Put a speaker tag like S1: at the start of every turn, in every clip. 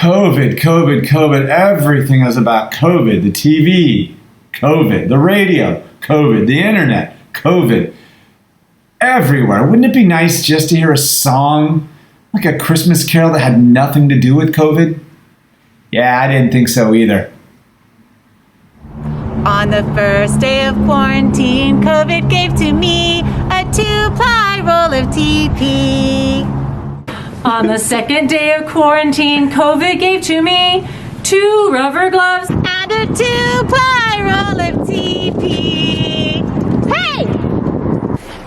S1: COVID, COVID, COVID. Everything is about COVID. The TV, COVID. The radio, COVID. The internet, COVID. Everywhere. Wouldn't it be nice just to hear a song, like a Christmas carol that had nothing to do with COVID? Yeah, I didn't think so either.
S2: On the first day of quarantine, COVID gave to me a 2-ply roll of TP.
S3: On the second day of quarantine, COVID gave to me 2 rubber gloves
S2: and a 2-ply roll of TP. Hey!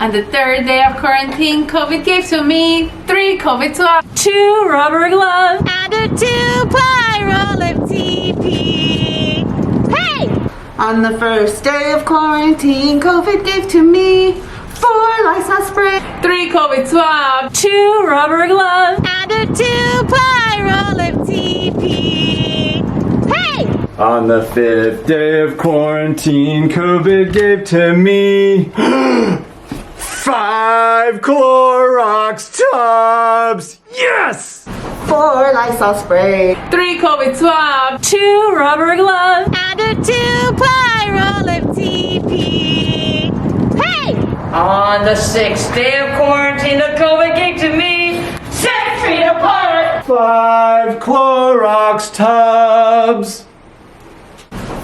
S3: On the third day of quarantine, COVID gave to me 3 COVID swabs, 2 rubber gloves
S2: and a 2-ply roll of TP. Hey!
S4: On the first day of quarantine, COVID gave to me 4 Lysol spray,
S3: 3 COVID swabs, 2 rubber gloves
S2: and a 2-ply roll of TP. Hey!
S1: On the 5th day of quarantine, COVID gave to me 5 Clorox tubs! Yes!
S4: 4 Lysol spray,
S3: 3 COVID swabs, 2 rubber gloves
S2: and a 2-ply roll of TP. Hey!
S5: On the 6th day of quarantine, the COVID gave to me 6 feet apart.
S1: 5 Clorox tubs!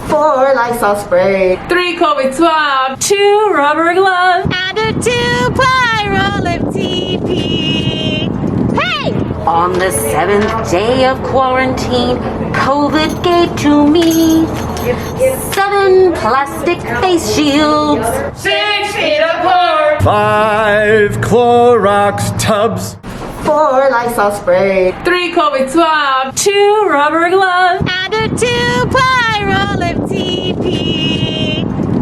S4: 4 Lysol spray,
S3: 3 COVID swabs, 2 rubber gloves
S2: and a 2-ply roll of TP. Hey!
S6: On the 7th day of quarantine, COVID gave to me 7 plastic face shields,
S5: 6 feet apart.
S1: 5 Clorox tubs!
S4: 4 Lysol spray,
S3: 3 COVID swabs, 2 rubber gloves
S2: and a 2-ply roll of TP.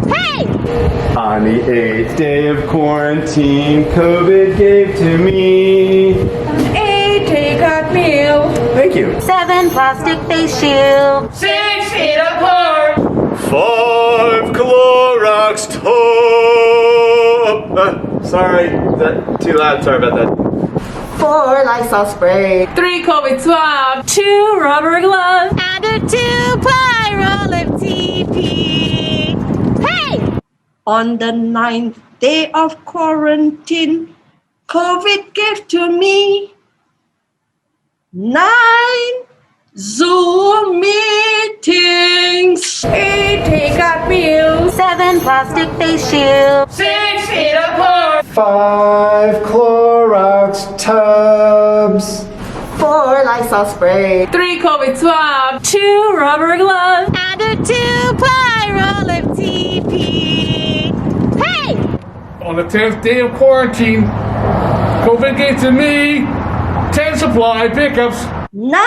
S2: Hey!
S1: On the 8th day of quarantine, COVID gave to me
S3: 8 takeout meals.
S1: Thank you.
S6: 7 plastic face shields,
S5: 6 feet apart.
S1: 5 Clorox tubs! Sorry, that too loud. Sorry about that.
S4: 4 Lysol spray,
S3: 3 COVID swabs, 2 rubber gloves
S2: and a 2-ply roll of TP. Hey!
S7: On the 9th day of quarantine, COVID gave to me 9 Zoom meetings,
S3: 8 takeout meals,
S6: 7 plastic face shields,
S5: 6 feet apart.
S1: 5 Clorox tubs!
S4: 4 Lysol spray,
S3: 3 COVID swabs, 2 rubber gloves
S2: And a 2-ply roll of TP. Hey!
S8: On the 10th day of quarantine, COVID gave to me 10 supply pickups,
S7: 9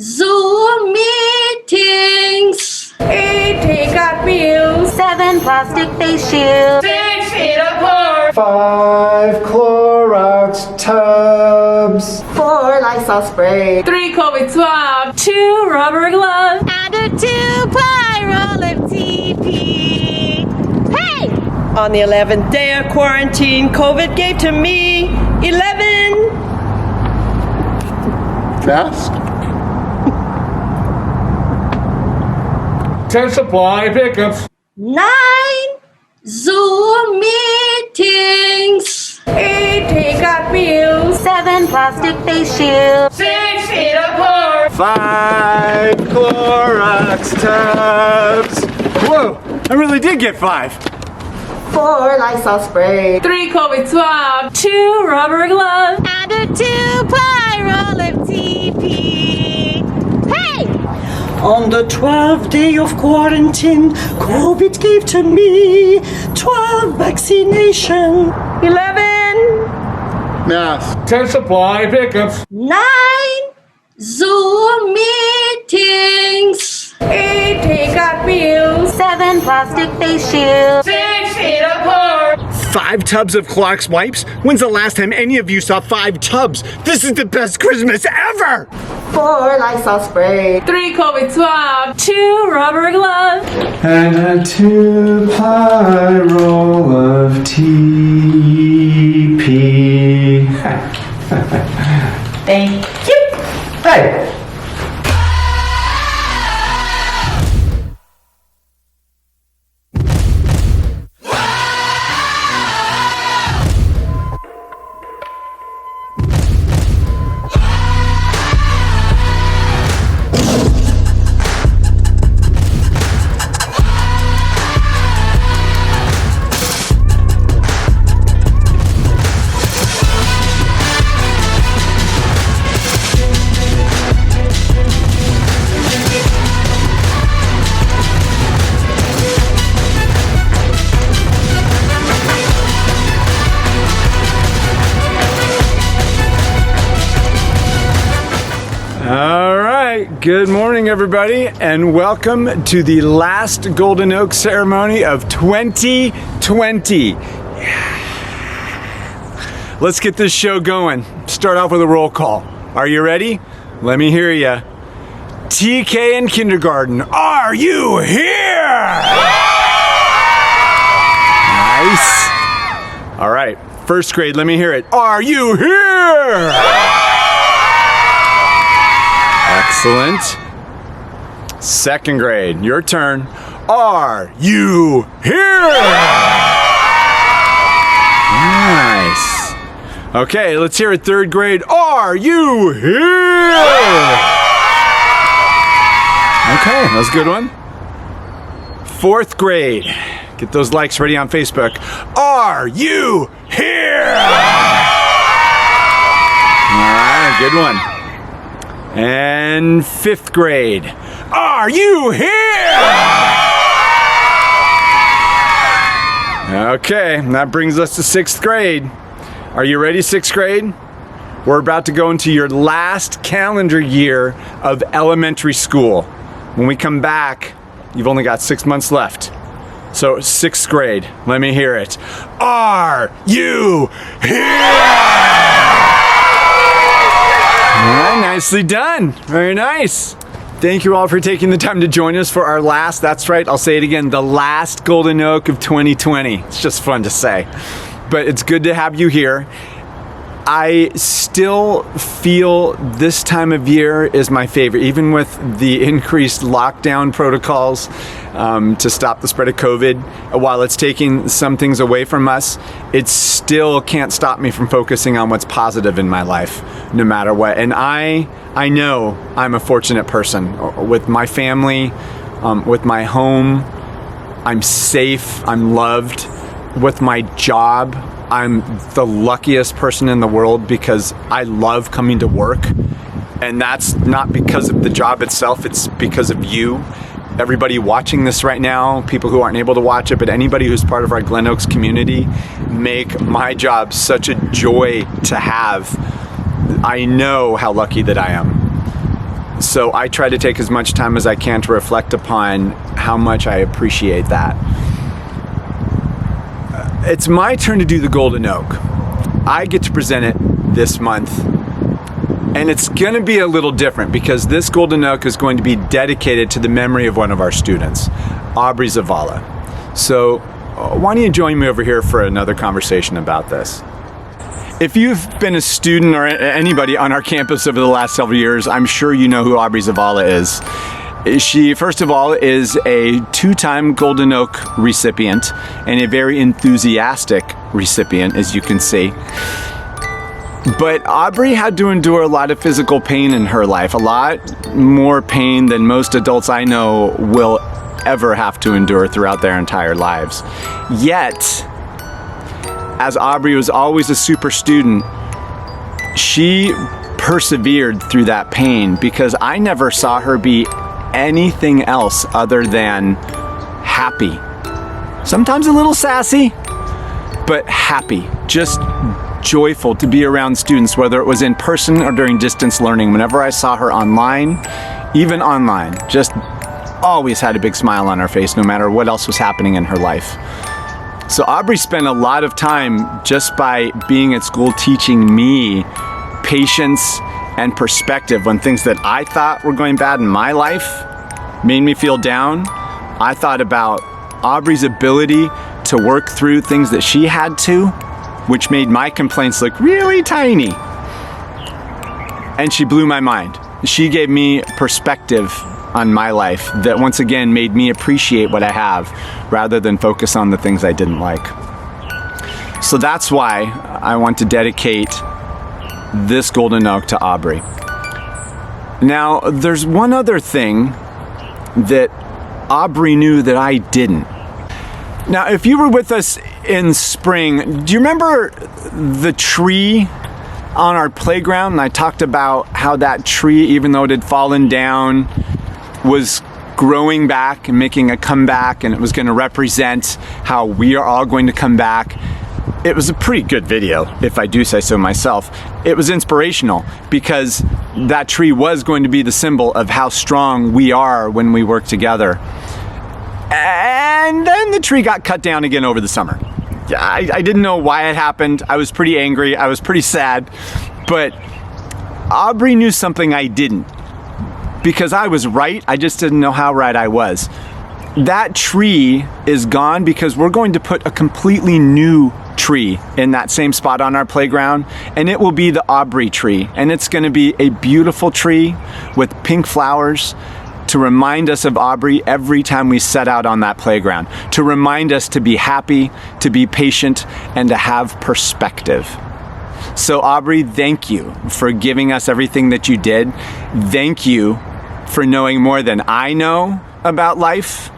S7: Zoom meetings,
S3: 8 takeout meals,
S6: 7 plastic face shields,
S5: 6 feet apart.
S1: 5 Clorox tubs!
S4: 4 Lysol spray,
S3: 3 COVID swabs, 2 rubber gloves
S2: And a 2-ply roll of TP. Hey!
S7: On the 11th day of quarantine, COVID gave to me 11
S1: Fast?
S8: 10 supply pickups,
S7: 9 Zoom meetings,
S3: 8 takeout meals,
S6: 7 plastic face shields,
S5: 6 feet apart.
S1: 5 Clorox tubs! Whoa, I really did get 5.
S4: 4 Lysol spray,
S3: 3 COVID swabs, 2 rubber gloves
S2: And a 2-ply roll of TP. Hey!
S7: On the 12th day of quarantine, COVID gave to me 12 vaccination, 11
S1: Math.
S8: 10 supply pickups,
S7: 9 Zoom meetings,
S3: 8 takeout meals,
S6: 7 plastic face shields,
S5: 6 feet apart.
S9: 5 tubs of Clorox wipes? When's the last time any of you saw 5 tubs? This is the best Christmas ever!
S4: 4 Lysol spray,
S3: 3 COVID swabs, 2 rubber gloves
S1: And a 2-ply roll of TP.
S5: Thank you.
S1: Hey, Good morning, everybody, and welcome to the last Golden Oak ceremony of 2020. Let's get this show going. Start off with a roll call. Are you ready? Let me hear ya. TK in kindergarten, are you here? Nice. All right, first grade, let me hear it. Are you here? Excellent. Second grade, your turn. Are you here? Nice. Okay, let's hear it. Third grade. Are you here? Okay, that was a good one. Fourth grade. Get those likes ready on Facebook. Are you here? All right, good one. And fifth grade. Are you here? Okay, that brings us to sixth grade. Are you ready, sixth grade? We're about to go into your last calendar year of elementary school. When we come back, you've only got 6 months left. So sixth grade, let me hear it. Are you here? All right, nicely done. Very nice. Thank you all for taking the time to join us for our last, that's right, I'll say it again, the last Golden Oak of 2020. It's just fun to say. But it's good to have you here. I still feel this time of year is my favorite, even with the increased lockdown protocols to stop the spread of COVID. While it's taking some things away from us, it still can't stop me from focusing on what's positive in my life, no matter what. And I know I'm a fortunate person with my family, with my home. I'm safe, I'm loved. With my job, I'm the luckiest person in the world because I love coming to work. And that's not because of the job itself, it's because of you. Everybody watching this right now, people who aren't able to watch it, but anybody who's part of our Glen Oaks community, make my job such a joy to have. I know how lucky that I am. So I try to take as much time as I can to reflect upon how much I appreciate that. It's my turn to do the Golden Oak. I get to present it this month. And it's going to be a little different because this Golden Oak is going to be dedicated to the memory of one of our students, Aubrey Zavala. So why don't you join me over here for another conversation about this? If you've been a student or anybody on our campus over the last several years, I'm sure you know who Aubrey Zavala is. She, first of all, is a 2-time Golden Oak recipient and a very enthusiastic recipient, as you can see. But Aubrey had to endure a lot of physical pain in her life, a lot more pain than most adults I know will ever have to endure throughout their entire lives. Yet, as Aubrey was always a super student, she persevered through that pain because I never saw her be anything else other than happy. Sometimes a little sassy, but happy. Just joyful to be around students, whether it was in person or during distance learning. Whenever I saw her online, even online, just always had a big smile on her face no matter what else was happening in her life. So Aubrey spent a lot of time just by being at school teaching me patience and perspective when things that I thought were going bad in my life made me feel down. I thought about Aubrey's ability to work through things that she had to, which made my complaints look really tiny. And she blew my mind. She gave me perspective on my life that once again made me appreciate what I have rather than focus on the things I didn't like. So that's why I want to dedicate this Golden Oak to Aubrey. Now, there's one other thing that Aubrey knew that I didn't. Now, if you were with us in spring, do you remember the tree on our playground? And I talked about how that tree, even though it had fallen down, was growing back and making a comeback, and it was going to represent how we are all going to come back.
S9: it was a pretty good video, if I do say so myself. It was inspirational because that tree was going to be the symbol of how strong we are when we work together. And then the tree got cut down again over the summer. I didn't know why it happened. I was pretty angry. I was pretty sad. But Aubrey knew something I didn't. Because I was right, I just didn't know how right I was. That tree is gone because we're going to put a completely new tree in that same spot on our playground, and it will be the Aubrey tree. And it's going to be a beautiful tree with pink flowers to remind us of Aubrey every time we set out on that playground, to remind us to be happy, to be patient, and to have perspective. So Aubrey, thank you for giving us everything that you did. Thank you for knowing more than I know about life.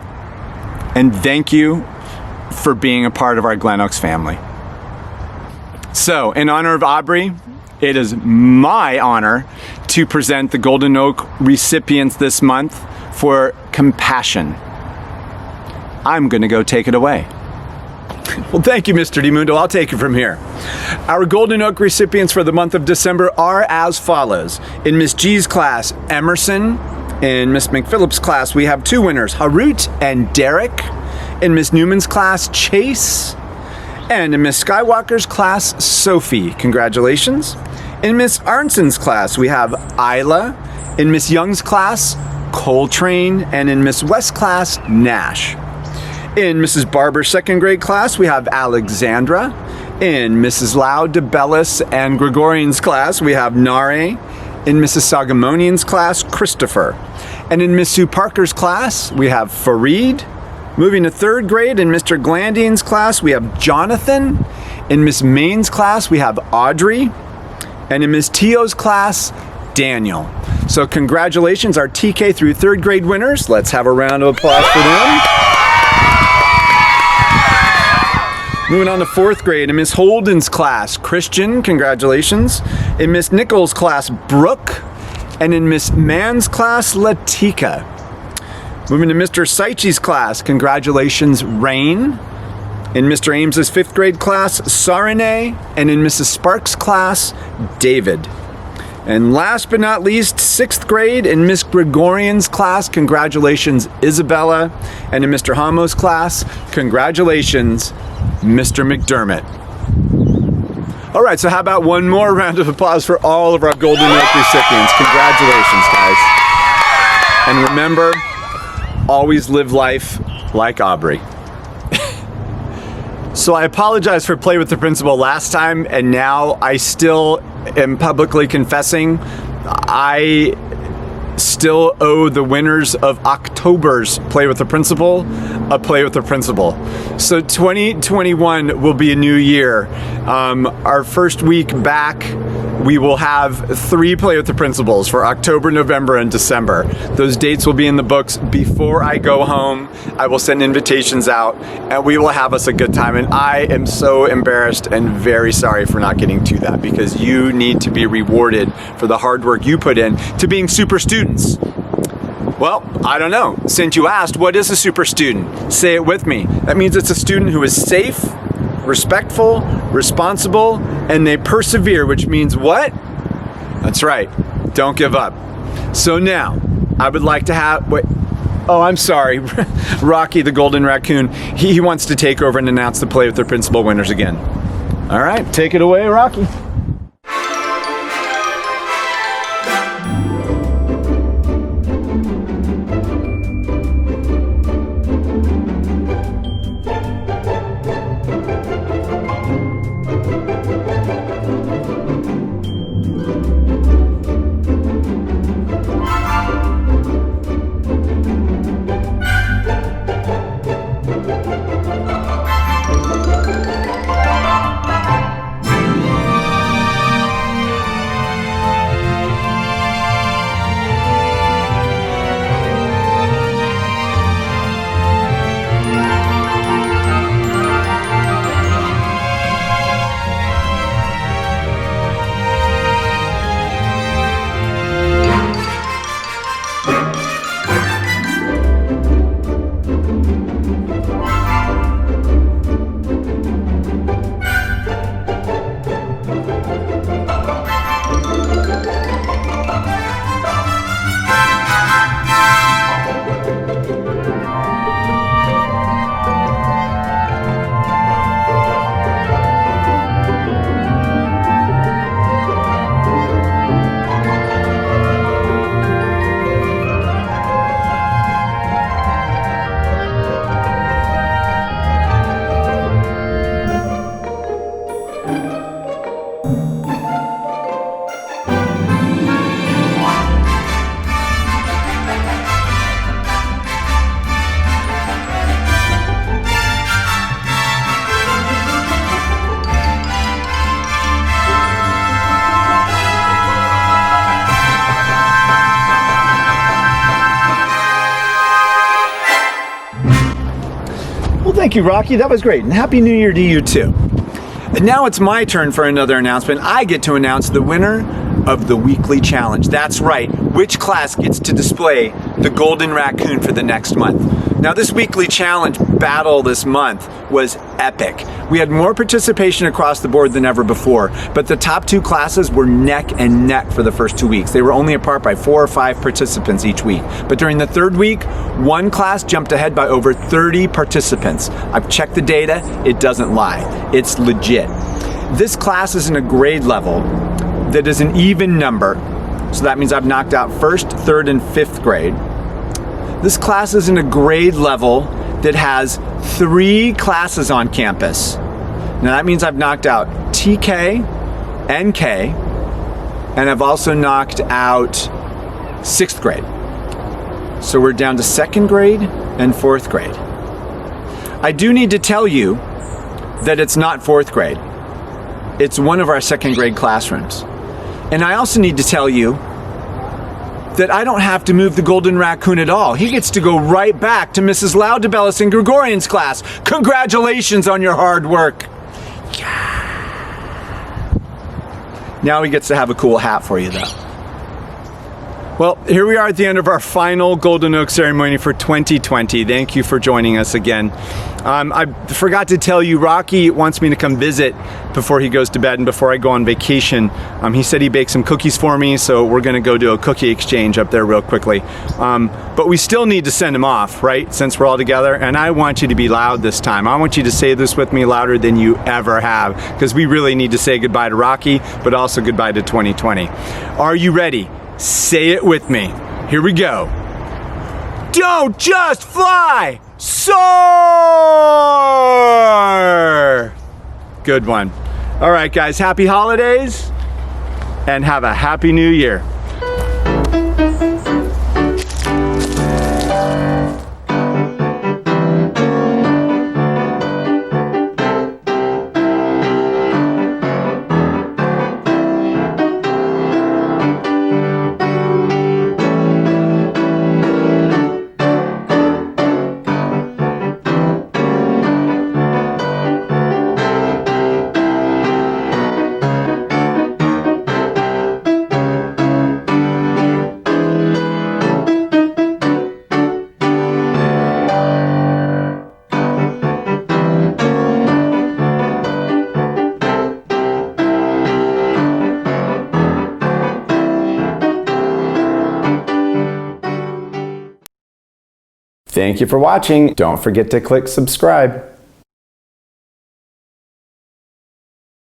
S9: And thank you for being a part of our Glen Oaks family. So, in honor of Aubrey, it is my honor to present the Golden Oak recipients this month for compassion. I'm going to go take it away. Well, thank you, Mr. DiMundo. I'll take it from here. Our Golden Oak recipients for the month of December are as follows. In Miss G's class, Emerson. In Miss McPhillips' class, we have 2 winners, Harut and Derek. In Miss Newman's class, Chase. And in Miss Skywalker's class, Sophie. Congratulations. In Miss Arnson's class, we have Isla. In Miss Young's class, Coltrane. And in Miss West's class, Nash. In Mrs. Barber's second grade class, we have Alexandra. In Mrs. Lau, DeBellis, and Gregorian's class, we have Nare. In Mrs. Sagamonian's class, Christopher. And in Miss Sue Parker's class, we have Farid. Moving to third grade, in Mr. Glandian's class, we have Jonathan. In Miss Main's class, we have Audrey. And in Miss Tio's class, Daniel. So congratulations, our TK through third grade winners. Let's have a round of applause for them. Moving on to fourth grade, in Miss Holden's class, Christian, congratulations. In Miss Nichols' class, Brooke. And in Miss Mann's class, Latika. Moving to Mr. Saichi's class, congratulations, Rain. In Mr. Ames's fifth grade class, Sarene. And in Mrs. Sparks' class, David. And last but not least, sixth grade, in Miss Gregorian's class, congratulations, Isabella. And in Mr. Hamo's class, congratulations, Mr. McDermott. All right, so how about one more round of applause for all of our Golden Oak recipients. Congratulations, guys. And remember, always live life like Aubrey. So I apologize for Play with the Principal last time, and now I still am publicly confessing I still owe the winners of October's Play with the Principal a Play with the Principal. So 2021 will be a new year. Our first week back, we will have 3 Play with the Principals for October, November, and December. Those dates will be in the books before I go home. I will send invitations out, and we will have us a good time. And I am so embarrassed and very sorry for not getting to that, because you need to be rewarded for the hard work you put in to being super students. Well, I don't know. Since you asked, what is a super student? Say it with me. That means it's a student who is safe, respectful, responsible, and they persevere, which means what? That's right. Don't give up. So now, I would like to have... Wait. Oh, I'm sorry. Rocky the Golden Raccoon. He wants to take over and announce the Play with the Principal winners again. All right. Take it away, Rocky. Thank you, Rocky. That was great. And Happy New Year to you, too. And now it's my turn for another announcement. I get to announce the winner of the weekly challenge. That's right. Which class gets to display the golden raccoon for the next month? Now, this weekly challenge battle this month was epic. We had more participation across the board than ever before, but the top 2 classes were neck and neck for the first 2 weeks. They were only apart by 4 or 5 participants each week. But during the 3rd week, one class jumped ahead by over 30 participants. I've checked the data. It doesn't lie. It's legit. This class is in a grade level that is an even number. So that means I've knocked out 1st, 3rd, and 5th grade. This class is in a grade level that has 3 classes on campus. Now that means I've knocked out TK, NK, and I've also knocked out 6th grade. So we're down to 2nd grade and 4th grade. I do need to tell you that it's not 4th grade. It's one of our 2nd grade classrooms. And I also need to tell you that I don't have to move the golden raccoon at all. He gets to go right back to Mrs. Loudabellis and Gregorian's class. Congratulations on your hard work. Yeah. Now he gets to have a cool hat for you, though. Well, here we are at the end of our final Golden Oak ceremony for 2020. Thank you for joining us again. I forgot to tell you, Rocky wants me to come visit before he goes to bed and before I go on vacation. He said he baked some cookies for me, so we're going to go do a cookie exchange up there real quickly. But we still need to send him off, right, since we're all together. And I want you to be loud this time. I want you to say this with me louder than you ever have, because we really need to say goodbye to Rocky, but also goodbye to 2020. Are you ready? Say it with me. Here we go. Don't just fly, soar! Good one. All right, guys, happy holidays and have a happy new year. Thank you for watching. Don't forget to click subscribe.